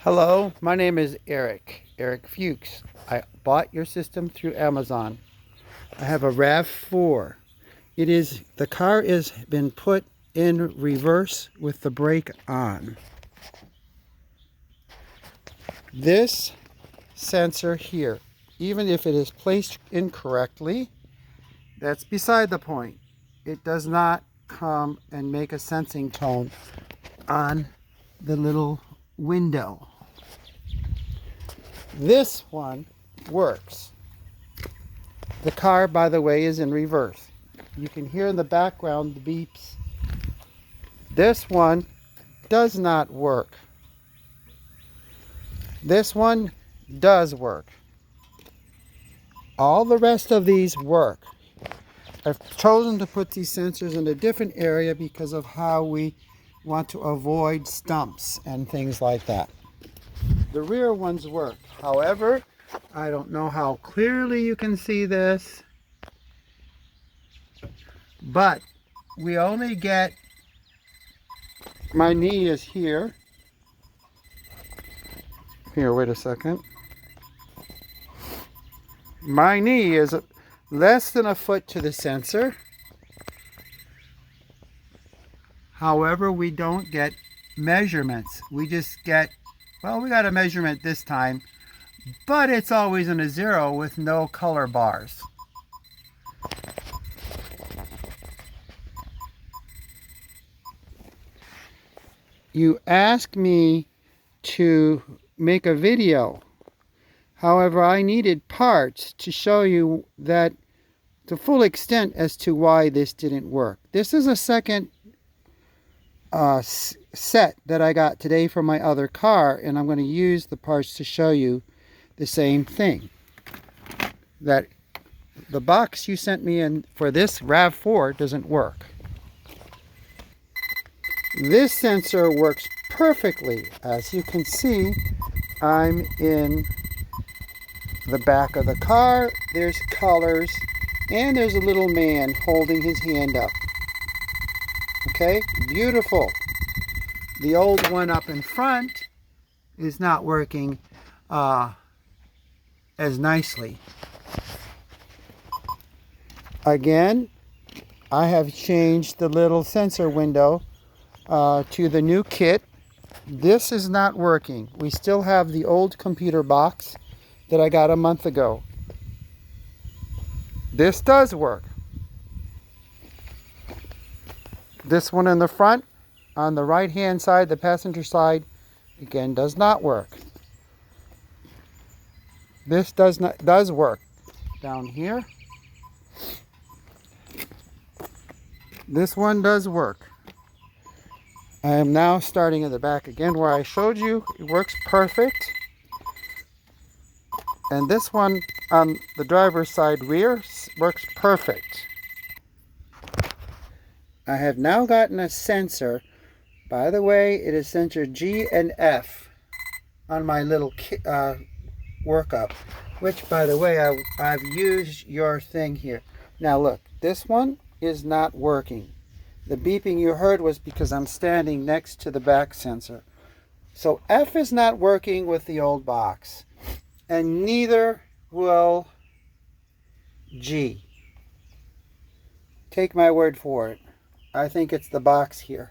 Hello, my name is Eric Fuchs. I bought your system through Amazon. I have a RAV4. The car has been put in reverse with the brake on. This sensor here, even if it is placed incorrectly, that's beside the point. It does not come and make a sensing tone on the little window. This one works. The car, by the way, is in reverse. You can hear in the background the beeps. This one does not work. This one does work. All the rest of these work. I've chosen to put these sensors in a different area because of how we want to avoid stumps and things like that. The rear ones work. However, I don't know how clearly you can see this, but we only get, my knee is here. Here, wait a second. My knee is less than a foot to the sensor. However, we don't get measurements. We just get, well, we got a measurement this time, but it's always in a zero with no color bars. You asked me to make a video. However, I needed parts to show you that the full extent as to why this didn't work. This is a second set that I got today from my other car, and I'm going to use the parts to show you the same thing. That the box you sent me in for this RAV4 doesn't work. This sensor works perfectly. As you can see, I'm in the back of the car. There's colors, and there's a little man holding his hand up. Okay, beautiful. The old one up in front is not working as nicely. Again, I have changed the little sensor window to the new kit. This is not working. We still have the old computer box that I got a month ago. This does work. This one in the front, on the right hand side, the passenger side, again does not work. This does work. Down here, this one does work. I am now starting at the back again where I showed you. It works perfect. And this one on the driver's side rear works perfect. I have now gotten a sensor. By the way, it is sensor G and F on my little workup, which, by the way, I've used your thing here. Now look, this one is not working. The beeping you heard was because I'm standing next to the back sensor. So F is not working with the old box, and neither will G. Take my word for it. I think it's the box here.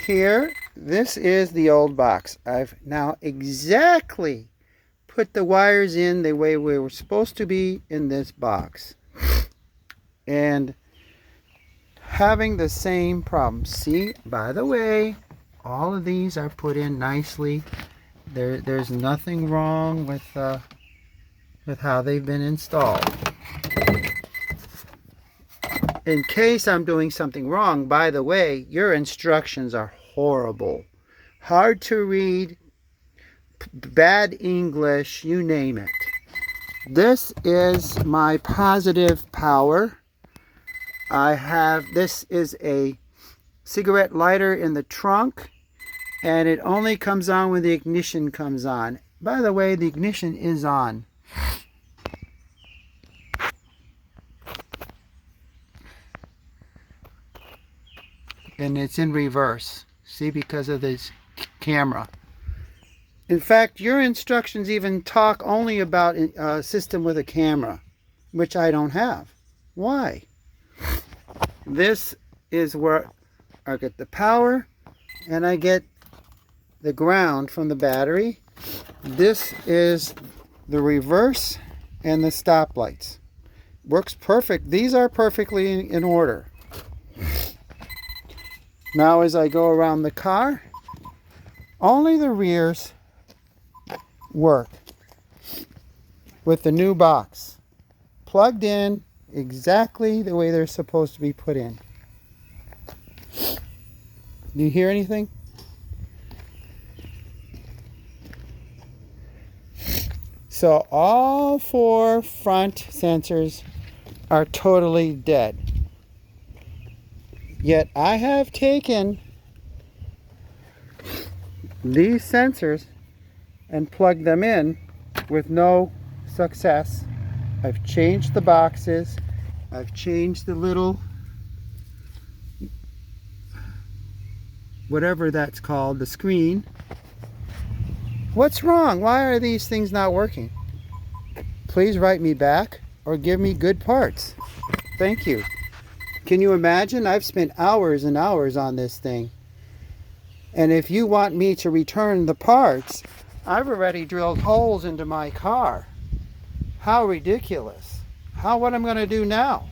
Here, this is the old box. I've now exactly put the wires in the way we were supposed to be in this box. And having the same problem. See, by the way, all of these are put in nicely. There's nothing wrong with how they've been installed. In case I'm doing something wrong, by the way, your instructions are horrible. Hard to read, bad English, you name it. This is my positive power. This is a cigarette lighter in the trunk, and it only comes on when the ignition comes on. By the way, the ignition is on. and it's in reverse. See, because of this camera. In fact, your instructions even talk only about a system with a camera, which I don't have. Why? This is where I get the power and I get the ground from the battery. This is the reverse and the stoplights. Works perfect. These are perfectly in order. Now as I go around the car, only the rears work with the new box. Plugged in exactly the way they're supposed to be put in. Do you hear anything? So all 4 front sensors are totally dead. Yet I have taken these sensors and plugged them in with no success. I've changed the boxes. I've changed the little, whatever that's called, the screen. What's wrong? Why are these things not working? Please write me back or give me good parts. Thank you. Can you imagine? I've spent hours and hours on this thing. And if you want me to return the parts, I've already drilled holes into my car. How ridiculous. What am I going to do now?